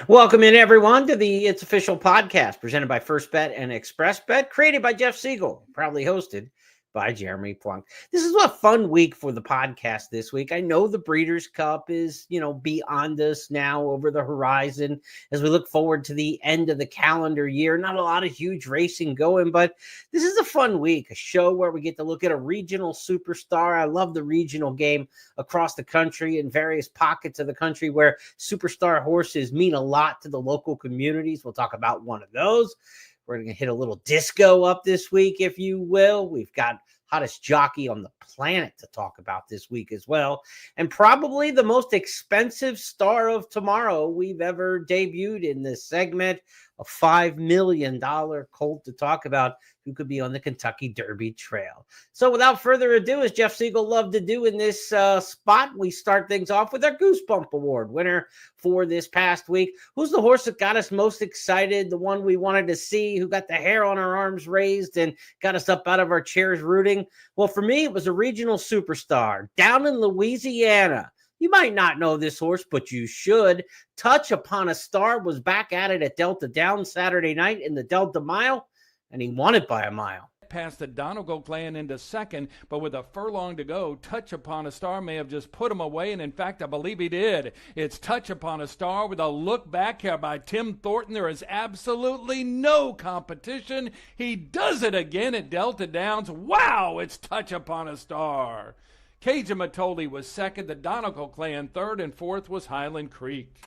Welcome in, everyone, to the It's Official podcast presented by First Bet and Express Bet, created by Jeff Siegel, proudly hosted by Jeremy Plonk. This is a fun week for the podcast this week. I know the Breeders' Cup is, beyond us now, over the horizon as we look forward to the end of the calendar year. Not a lot of huge racing going, but this is a fun week, a show where we get to look at a regional superstar. I love the regional game across the country in various pockets of the country where superstar horses mean a lot to the local communities. We'll talk about one of those. We're going to hit a little disco up this week, if you will. We've got hottest jockey on the planet to talk about this week as well. And probably the most expensive star of tomorrow we've ever debuted in this segment, a $5 million colt to talk about who could be on the Kentucky Derby Trail. So without further ado, as Jeff Siegel loved to do in this spot, we start things off with our Goosebump Award winner for this past week. Who's the horse that got us most excited, the one we wanted to see, who got the hair on our arms raised and got us up out of our chairs rooting? Well, for me, it was a regional superstar down in Louisiana. You might not know this horse, but you should. Touch Upon a Star was back at it at Delta Downs Saturday night in the Delta Mile, and he won it by a mile. Past the Donegal clan into second, but with a furlong to go, Touch Upon a Star may have just put him away, and in fact, I believe he did. It's Touch Upon a Star with a look back here by Tim Thornton. There is absolutely no competition. He does it again at Delta Downs. Wow, it's Touch Upon a Star. Cajun Matoli was second, the Donegal clan third, and fourth was Highland Creek.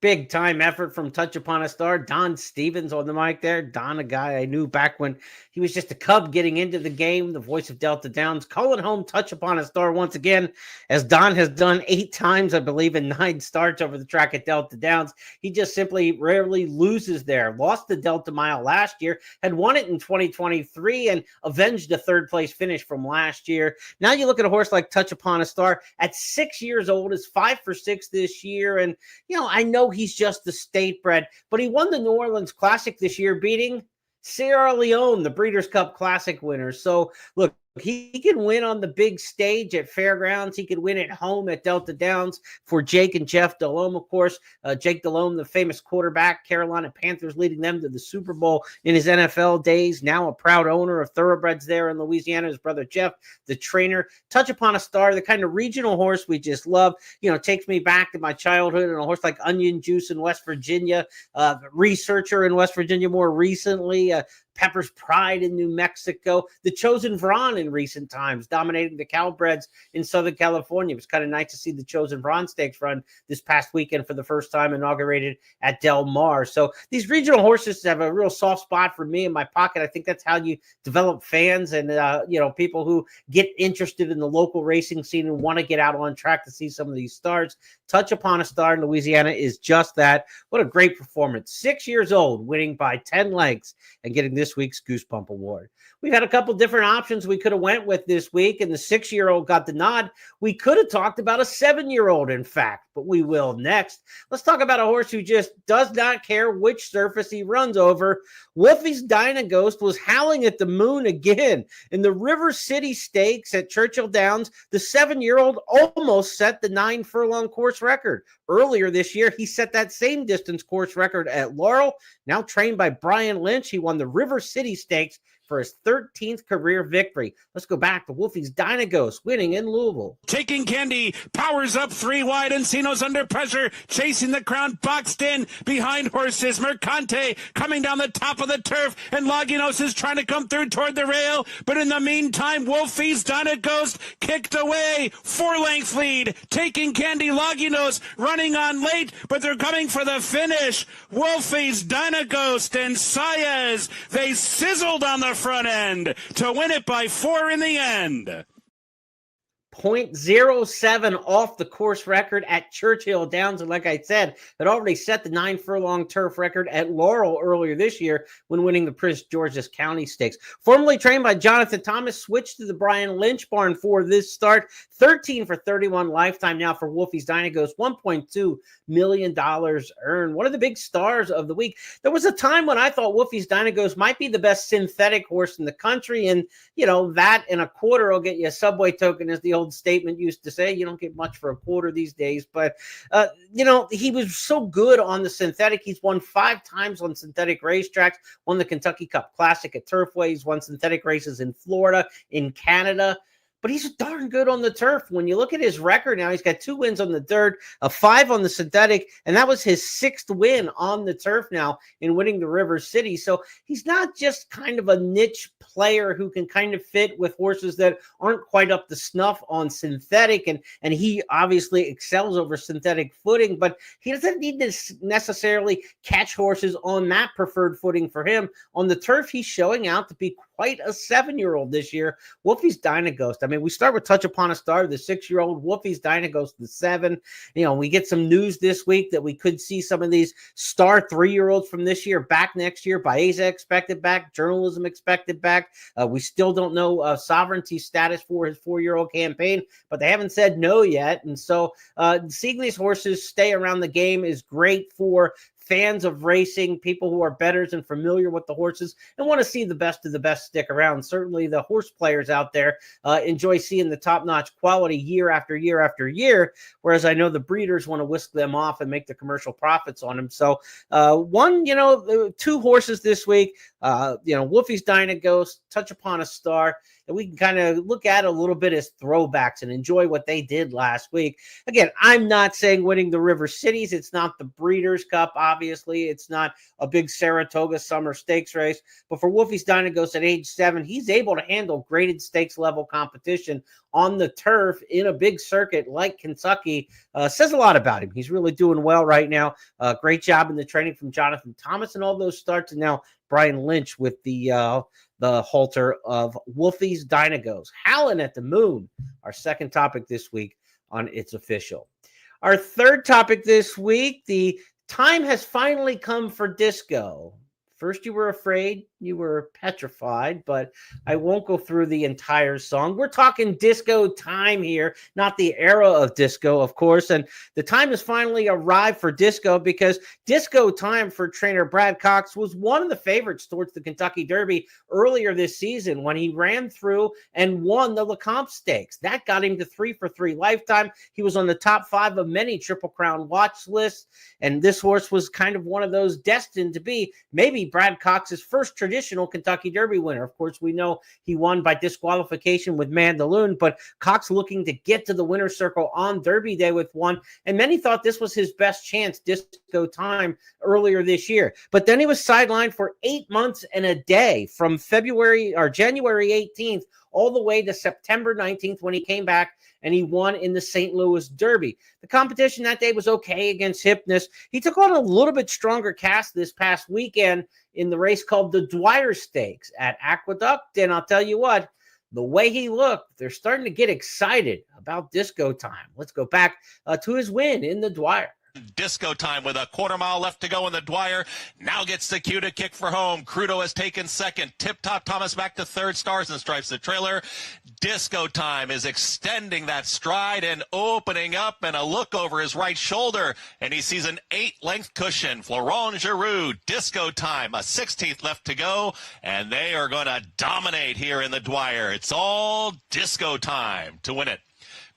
Big time effort from Touch Upon a Star. Don Stevens on the mic there. Don, a guy I knew back when he was just a cub getting into the game, the voice of Delta Downs, calling home Touch Upon a Star once again, as Don has done 8 times, I believe, in 9 starts over the track at Delta Downs. He just simply rarely loses there. Lost the Delta Mile last year, had won it in 2023, and avenged a third-place finish from last year. Now you look at a horse like Touch Upon a Star at 6 years old, is 5 for 6 this year, and, I know he's just the state bred, but he won the New Orleans Classic this year, beating Sierra Leone, the Breeders' Cup Classic winner. So, look, he can win on the big stage at Fairgrounds. He could win at home at Delta Downs for Jake and Jeff Delhomme, of course. Jake Delhomme, the famous quarterback, Carolina Panthers, leading them to the Super Bowl in his NFL days. Now a proud owner of thoroughbreds there in Louisiana. His brother Jeff, the trainer. Touch Upon a Star, the kind of regional horse we just love. Takes me back to my childhood, and a horse like Onion Juice in West Virginia, Researcher in West Virginia more recently, Pepper's Pride in New Mexico, the Chosen Vron in recent times, dominating the Cowbreds in Southern California. It was kind of nice to see the Chosen Vron Stakes run this past weekend for the first time, inaugurated at Del Mar. So these regional horses have a real soft spot for me in my pocket. I think that's how you develop fans and, people who get interested in the local racing scene and want to get out on track to see some of these stars. Touch Upon a Star in Louisiana is just that. What a great performance. 6 years old, winning by 10 lengths and getting this week's Goosebump Award. We've had a couple different options we could have went with this week, and the 6-year-old got the nod. We could have talked about a 7-year-old, in fact, but we will next. Let's talk about a horse who just does not care which surface he runs over. Wolfie's Dynaghost was howling at the moon again. In the River City Stakes at Churchill Downs, the 7-year-old almost set the 9-furlong course record. Earlier this year, he set that same distance course record at Laurel. Now trained by Brian Lynch, he won the River City Stakes for his 13th career victory. Let's go back to Wolfie's Dynaghost winning in Louisville. Taking Candy, powers up 3 wide. Encino's under pressure, chasing the crown, boxed in behind horses. Mercante coming down the top of the turf, and Laginos is trying to come through toward the rail. But in the meantime, Wolfie's Dynaghost kicked away. 4-length lead. Taking Candy, Laginos running on late, but they're coming for the finish. Wolfie's Dynaghost and Saez, they sizzled on the front end to win it by 4 in the end. 0.07 off the course record at Churchill Downs. And like I said, had already set the 9-furlong turf record at Laurel earlier this year when winning the Prince George's County Stakes. Formerly trained by Jonathan Thomas, switched to the Brian Lynch barn for this start. 13 for 31 lifetime now for Wolfie's Dynaghost. $1.2 million earned. One of the big stars of the week. There was a time when I thought Wolfie's Dynaghost might be the best synthetic horse in the country. And, that and a quarter will get you a Subway token, as the old old statement used to say, you don't get much for a quarter these days. But, he was so good on the synthetic. He's won 5 times on synthetic racetracks, won the Kentucky Cup Classic at Turfway. He's won synthetic races in Florida, in Canada. But he's darn good on the turf. When you look at his record now, he's got 2 wins on the dirt, a 5 on the synthetic, and that was his 6th win on the turf now in winning the River City. So he's not just kind of a niche player who can kind of fit with horses that aren't quite up to snuff on synthetic, and he obviously excels over synthetic footing, but he doesn't need to necessarily catch horses on that preferred footing for him. On the turf, he's showing out to be quite a 7-year-old this year. Wolfie's Dynaghost. I mean, we start with Touch Upon a Star, the 6-year-old. Wolfie's Dynaghost, the 7. We get some news this week that we could see some of these star 3-year-olds from this year back next year. Baeza expected back. Journalism expected back. We still don't know sovereignty status for his 4-year-old campaign, but they haven't said no yet. And so seeing these horses stay around the game is great for fans of racing, people who are bettors and familiar with the horses and want to see the best of the best stick around. Certainly the horse players out there enjoy seeing the top-notch quality year after year after year, whereas I know the breeders want to whisk them off and make the commercial profits on them. So 2 horses this week, Wolfie's Dynaghost, Touch Upon a Star, and we can kind of look at a little bit as throwbacks and enjoy what they did last week. Again, I'm not saying winning the River Cities. It's not the Breeders' Cup, obviously. It's not a big Saratoga Summer Stakes race. But for Wolfie's Dynaghost at age 7, he's able to handle graded stakes level competition on the turf in a big circuit like Kentucky. Says a lot about him. He's really doing well right now. Great job in the training from Jonathan Thomas and all those starts. And now Brian Lynch with the halter of Wolfie's Dynaghost. Howlin' at the Moon, our second topic this week on It's Official. Our third topic this week, the time has finally come for disco. First you were afraid, you were petrified, but I won't go through the entire song. We're talking disco time here, not the era of disco, of course. And the time has finally arrived for disco because disco time for trainer Brad Cox was one of the favorites towards the Kentucky Derby earlier this season when he ran through and won the Lecomte Stakes. That got him to 3 for 3 lifetime. He was on the top 5 of many Triple Crown watch lists. And this horse was kind of one of those destined to be maybe Brad Cox's first traditional Kentucky Derby winner. Of course, we know he won by disqualification with Mandaloun, but Cox looking to get to the winner's circle on Derby Day with one. And many thought this was his best chance, disco time, earlier this year. But then he was sidelined for 8 months and a day from January 18th all the way to September 19th when he came back and he won in the St. Louis Derby. The competition that day was okay against Hypnus. He took on a little bit stronger cast this past weekend in the race called the Dwyer Stakes at Aqueduct. And I'll tell you what, the way he looked, they're starting to get excited about disco time. Let's go back to his win in the Dwyer. Disco time with a quarter mile left to go in the Dwyer. Now gets the cue to kick for home. Crudo has taken second. Tip Top Thomas back to third. Stars and Stripes the trailer. Disco time is extending that stride and opening up, and a look over his right shoulder, and he sees an 8-length cushion. Florent Giroux, Disco time, a 16th left to go, and they are going to dominate here in the Dwyer. It's all disco time to win it.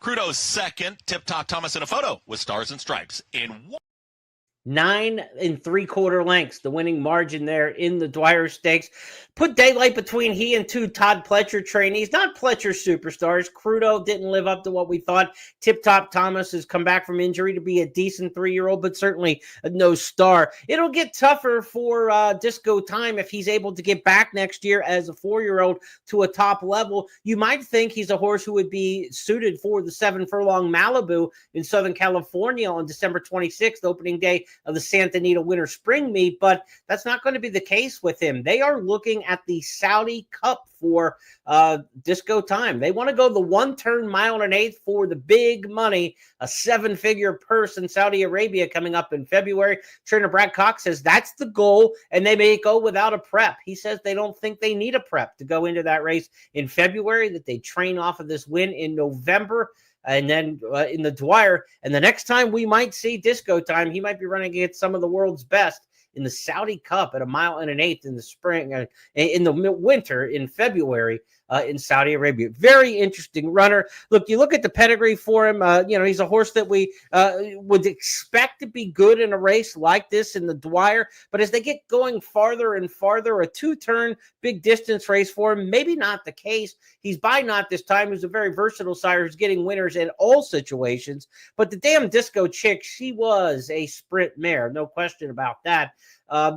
Crudo's second, Tip Top Thomas in a photo with Stars and Stripes in 9 3/4 lengths, the winning margin there in the Dwyer Stakes. Put daylight between he and 2 Todd Pletcher trainees, not Pletcher superstars. Crudo didn't live up to what we thought. Tip Top Thomas has come back from injury to be a decent 3-year-old, but certainly no star. It'll get tougher for Disco Time if he's able to get back next year as a 4-year-old to a top level. You might think he's a horse who would be suited for the 7 Furlong Malibu in Southern California on December 26th, opening day of the Santa Anita Winter Spring Meet, but that's not going to be the case with him. They are looking at the Saudi Cup for Disco Time. They want to go the 1-turn mile and an eighth for the big money, a 7-figure purse in Saudi Arabia coming up in February. Trainer Brad Cox says that's the goal, and they may go without a prep. He says they don't think they need a prep to go into that race in February, that they train off of this win in November. And then in the Dwyer, and the next time we might see Disco Time, he might be running against some of the world's best in the Saudi Cup at a mile and an eighth in the spring, in the winter in February. in Saudi Arabia. Very interesting runner. Look, you look at the pedigree for him. He's a horse that we would expect to be good in a race like this in the Dwyer. But as they get going farther and farther, a two-turn big distance race for him, maybe not the case. He's by not this time. He's a very versatile sire who's getting winners in all situations. But the damn Disco Chick, she was a sprint mare, no question about that.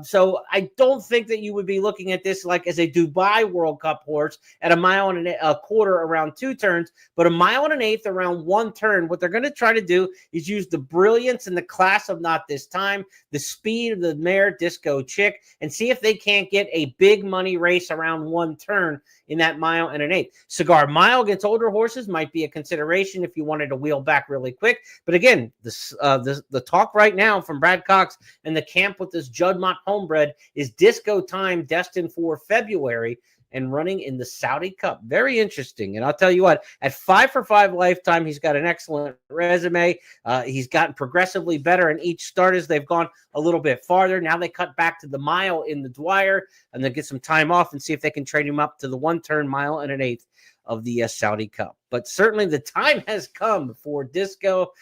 So I don't think that you would be looking at this like as a Dubai World Cup horse at a mile and a quarter around two turns, but a mile and an eighth around one turn. What they're going to try to do is use the brilliance and the class of Not This Time, the speed of the mare Disco Chick, and see if they can't get a big money race around one turn in that mile and an eighth. Cigar Mile against older horses might be a consideration if you wanted to wheel back really quick. But again, the talk right now from Brad Cox and the camp with this Juddmonte homebred is Disco Time, destined for February and running in the Saudi Cup. Very interesting. And I'll tell you what, at 5 for 5 lifetime, he's got an excellent resume. He's gotten progressively better in each start as they've gone a little bit farther. Now they cut back to the mile in the Dwyer, and they'll get some time off and see if they can trade him up to the one-turn mile and an eighth of the Saudi Cup. But certainly the time has come for Disco.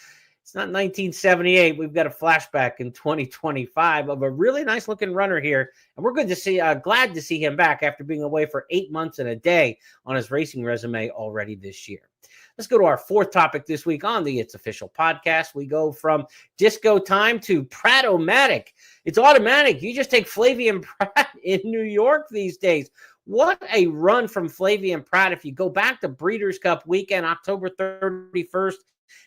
It's not 1978. We've got a flashback in 2025 of a really nice looking runner here. And we're glad to see him back after being away for 8 months and a day on his racing resume already this year. Let's go to our fourth topic this week on the It's Official podcast. We go from Disco Time to Pratt-O-Matic. It's automatic. You just take Flavien Prat in New York these days. What a run from Flavien Prat. If you go back to Breeders' Cup weekend, October 31st,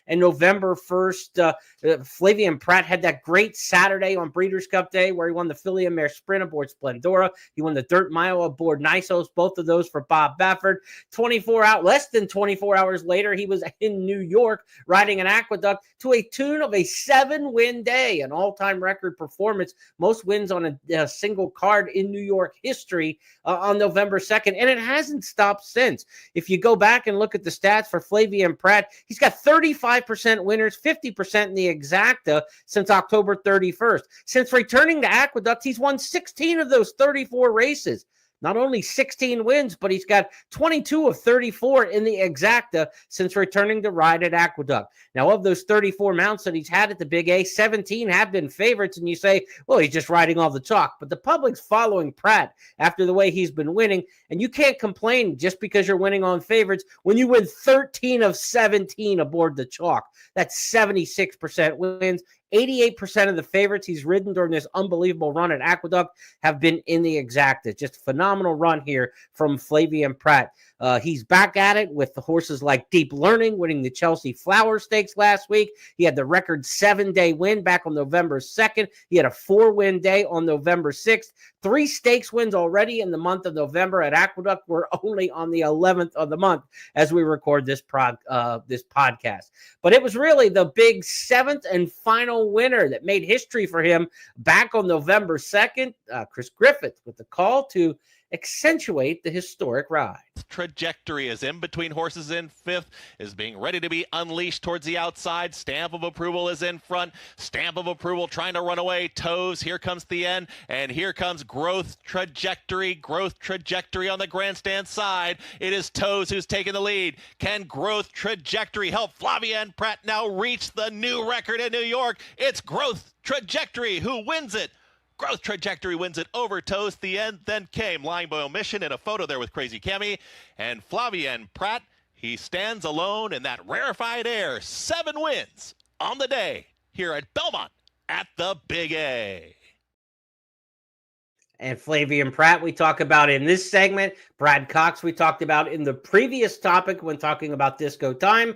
and November 1st, Flavien Prat had that great Saturday on Breeders' Cup Day where he won the Filly and Mare Sprint aboard Splendora. He won the Dirt Mile aboard Nisos, both of those for Bob Baffert. Less than 24 hours later, he was in New York riding an Aqueduct to a tune of a 7-win day, an all-time record performance, most wins on a single card in New York history on November 2nd, and it hasn't stopped since. If you go back and look at the stats for Flavien Prat, he's got 35% winners, 50% in the exacta since October 31st. Since returning to Aqueduct, he's won 16 of those 34 races. Not only 16 wins, but he's got 22 of 34 in the exacta since returning to ride at Aqueduct. Now, of those 34 mounts that he's had at the Big A, 17 have been favorites, and you say, well, he's just riding all the chalk. But the public's following Prat after the way he's been winning, and you can't complain just because you're winning on favorites when you win 13 of 17 aboard the chalk. That's 76% wins. 88% of the favorites he's ridden during this unbelievable run at Aqueduct have been in the exacta. Just a phenomenal run here from Flavien Prat. He's back at it with the horses like Deep Learning, winning the Chelsea Flower Stakes last week. He had the record 7-day win back on November 2nd. He had a 4-win day on November 6th. 3 stakes wins already in the month of November at Aqueduct. We're only on the 11th of the month as we record this podcast. But it was really the big 7th and final winner that made history for him back on November 2nd. Chris Griffith with the call to accentuate the historic ride. Trajectory is in between horses in fifth, is being ready to be unleashed towards the outside. Stamp of Approval is in front. Stamp of Approval trying to run away. Toes, here comes the end, and here comes Growth Trajectory. Growth Trajectory on the grandstand side. It is Toes who's taking the lead. Can Growth Trajectory help Flavien Prat now reach the new record in New York? It's Growth Trajectory who wins it. Growth Trajectory wins it over Toes. The end then came Lying by Omission in a photo there with Crazy Cammy. And Flavien Prat, he stands alone in that rarefied air. 7 wins on the day here at Belmont at the Big A. And Flavien Prat we talk about in this segment. Brad Cox we talked about in the previous topic when talking about Disco Time.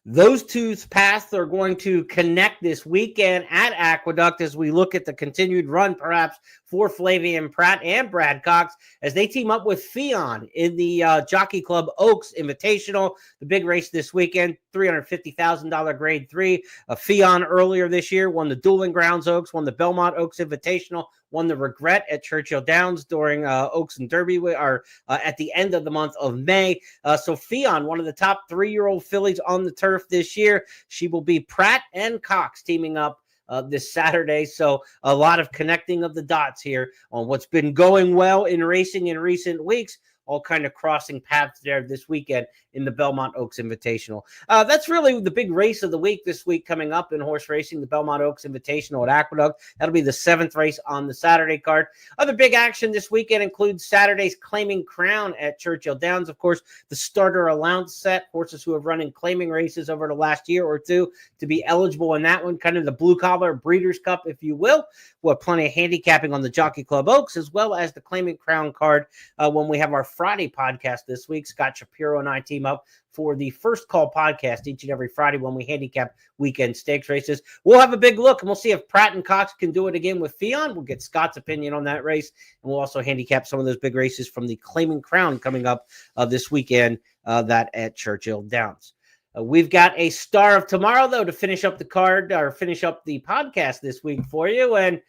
Those two paths are going to connect this weekend at Aqueduct as we look at the continued run, perhaps, for Flavien Prat and Brad Cox as they team up with Fion in the Jockey Club Oaks Invitational, the big race this weekend, $350,000 Grade 3. Fion earlier this year won the Dueling Grounds Oaks, won the Belmont Oaks Invitational, won the Regret at Churchill Downs during Oaks and Derby, or at the end of the month of May. So Fion, one of the top 3-year-old fillies on the turf this year. She will be Prat and Cox teaming up this Saturday. So a lot of connecting of the dots here on what's been going well in racing in recent weeks. all kind of crossing paths there this weekend in the Belmont Oaks Invitational. That's really the big race of the week this week coming up in horse racing, the Belmont Oaks Invitational at Aqueduct. That'll be the 7th race on the Saturday card. Other big action this weekend includes Saturday's Claiming Crown at Churchill Downs. Of course, the starter allowance set, horses who have run in claiming races over the last year or two to be eligible in that one, kind of the blue-collar Breeders' Cup, if you will. We'll have plenty of handicapping on the Jockey Club Oaks, as well as the Claiming Crown card when we have our Friday podcast this week. Scott Shapiro and I team up for the First Call podcast each and every Friday when we handicap weekend stakes races. We'll have a big look, and we'll see if Pratt and Cox can do it again with Fionn. We'll get Scott's opinion on that race, and we'll also handicap some of those big races from the Claiming Crown coming up this weekend, that at Churchill Downs. We've got a star of tomorrow, though, to finish up the card or finish up the podcast this week for you, and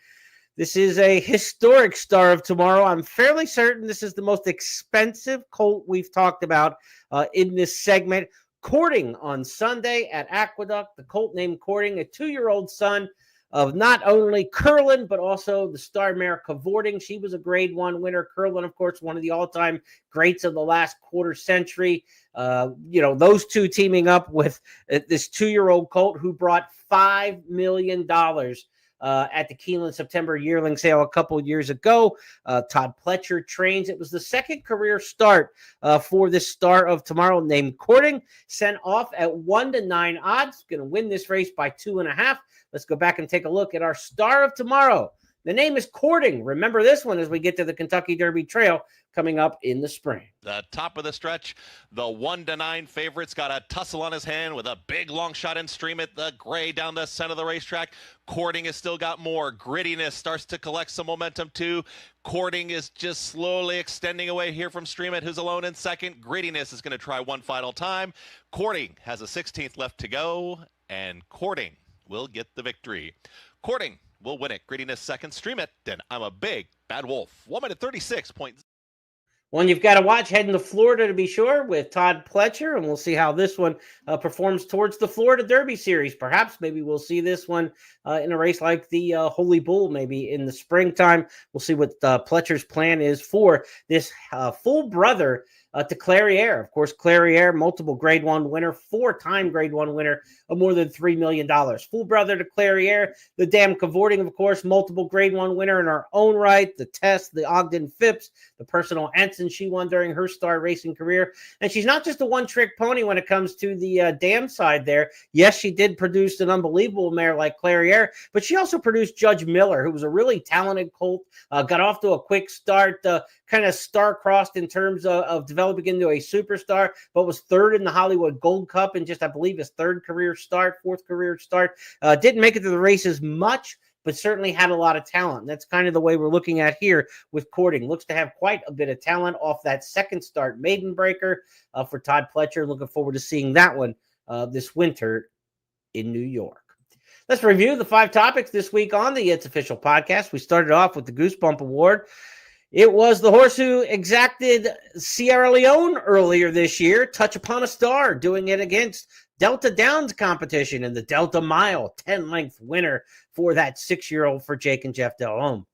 this is a historic star of tomorrow. I'm fairly certain this is the most expensive colt we've talked about in this segment. Courting on Sunday at Aqueduct. The colt named Courting, a 2-year-old son of not only Curlin, but also the star mare Cavorting. She was a Grade 1 winner. Curlin, of course, one of the all-time greats of the last quarter century. Those two teaming up with this 2-year-old colt who brought $5 million at the Keeneland September yearling sale a couple years ago. Todd Pletcher trains. It was the second career start for this star of tomorrow named Courting, sent off at 1-9 odds. Going to win this race by 2.5. Let's go back and take a look at our star of tomorrow. The name is Courting. Remember this one as we get to the Kentucky Derby Trail coming up in the spring. The top of the stretch, the 1-9 favorite's got a tussle on his hand with a big long shot in Stream It, the gray down the center of the racetrack. Courting has still got more. Grittiness starts to collect some momentum too. Courting is just slowly extending away here from Stream It, who's alone in second. Grittiness is going to try one final time. Courting has a 16th left to go, and Courting will get the victory. Courting will win it. Grittiness second. Stream It, and I'm a Big Bad Wolf. 1:36. One you've got to watch heading to Florida to be sure with Todd Pletcher, and we'll see how this one performs towards the Florida Derby Series. Perhaps maybe we'll see this one in a race like the Holy Bull maybe in the springtime. We'll see what Pletcher's plan is for this full brother to Clairiere. Of course, Clairiere, multiple Grade 1 winner, 4-time Grade 1 winner of more than $3 million. Full brother to Clairiere. The Dam Cavorting, of course, multiple Grade 1 winner in her own right. The Test, the Ogden Phipps, the personal Ensign she won during her star racing career. And she's not just a one-trick pony when it comes to the Dam side there. Yes, she did produce an unbelievable mare like Clairiere, but she also produced Judge Miller, who was a really talented colt, got off to a quick start, kind of star-crossed in terms of developing into a superstar, but was third in the Hollywood Gold Cup and just, I believe, his fourth career start. Didn't make it to the races much, but certainly had a lot of talent. That's kind of the way we're looking at here with Courting. Looks to have quite a bit of talent off that second start Maiden Breaker for Todd Pletcher. Looking forward to seeing that one this winter in New York. Let's review the 5 topics this week on the It's Official podcast. We started off with the Goosebump Award. It was the horse who exacted Sierra Leone earlier this year, Touch Upon a Star, doing it against Delta Downs competition in the Delta Mile, 10-length winner for that 6-year-old for Jake and Jeff Delhomme.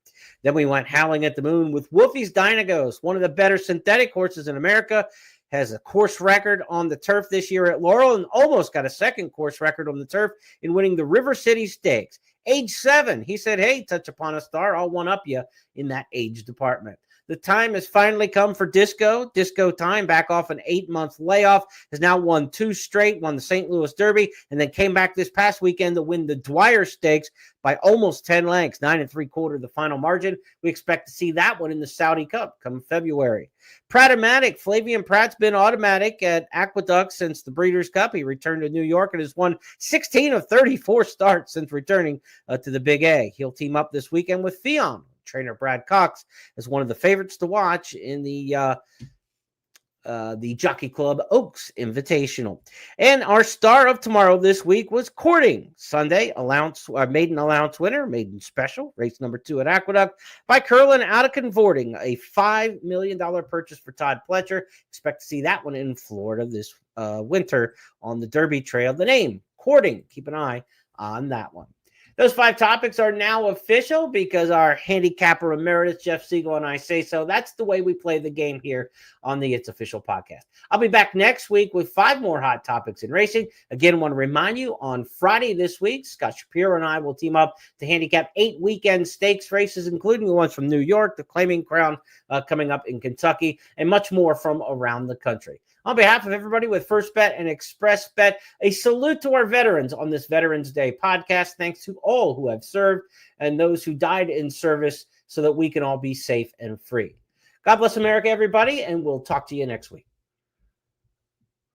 Then we went Howling at the Moon with Wolfie's Dynagos, one of the better synthetic horses in America, has a course record on the turf this year at Laurel and almost got a second course record on the turf in winning the River City Stakes. Age 7, he said, hey, Touch Upon a Star, I'll one-up you in that age department. The time has finally come for Disco. Disco Time, back off an 8-month layoff, has now won 2 straight, won the St. Louis Derby, and then came back this past weekend to win the Dwyer Stakes by almost 10 lengths, 9 3/4 the final margin. We expect to see that one in the Saudi Cup come February. Pratomatic, Flavian Pratt's been automatic at Aqueduct since the Breeders' Cup. He returned to New York and has won 16 of 34 starts since returning to the Big A. He'll team up this weekend with Fionn. Trainer Brad Cox is one of the favorites to watch in the Jockey Club Oaks Invitational. And our star of tomorrow this week was Courting. Sunday, maiden allowance winner, maiden special, race number 2 at Aqueduct by Curlin out of Cavorting, a $5 million purchase for Todd Pletcher. Expect to see that one in Florida this winter on the Derby Trail. The name, Courting. Keep an eye on that one. Those 5 topics are now official because our handicapper emeritus, Jeff Siegel, and I say so. That's the way we play the game here on the It's Official podcast. I'll be back next week with 5 more hot topics in racing. Again, I want to remind you, on Friday this week, Scott Shapiro and I will team up to handicap 8 weekend stakes races, including the ones from New York, the Claiming Crown coming up in Kentucky, and much more from around the country. On behalf of everybody with First Bet and Express Bet, a salute to our veterans on this Veterans Day podcast. Thanks to all who have served and those who died in service so that we can all be safe and free. God bless America, everybody, and we'll talk to you next week.